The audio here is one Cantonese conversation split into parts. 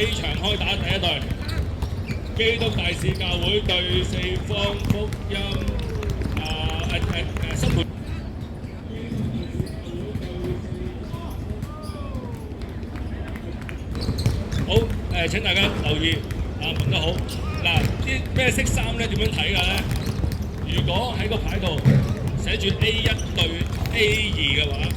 呢場開打第一隊，基督大使教會對四方福音新盤。好請大家留意問得好嗱，啲咩色衫咧點樣睇㗎咧？如果喺個牌度寫住 A1 對 A2嘅話，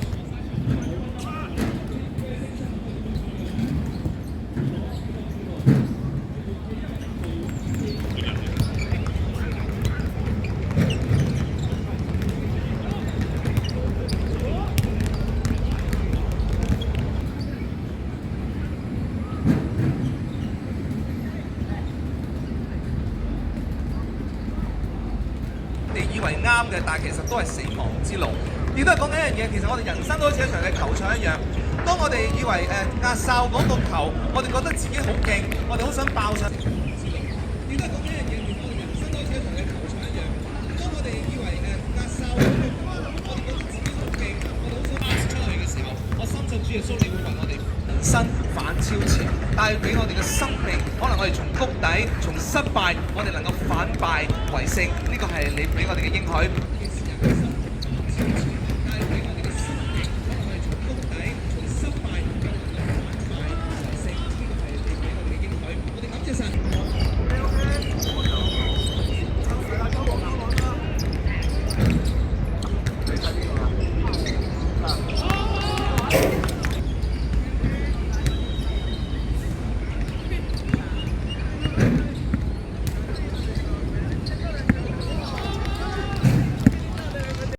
你以為啱嘅，但係其實都係死亡之路。亦都係講緊一樣嘢，其實我哋人生都好似一場嘅球場一樣。當我哋以為壓哨嗰個球，我哋覺得自己好勁，我哋好想爆上。亦都係講緊一樣嘢，其實我哋人生都好似一場嘅球場一樣。當我哋以為壓哨嗰個球，我哋覺得自己好勁，我哋好想爆出嚟嘅時候，我深信主耶穌，你會為我哋人生反超前，帶俾我哋嘅生命，可能我哋從谷底、從失敗，我哋能夠反敗為勝。呢個係你俾我哋嘅應許。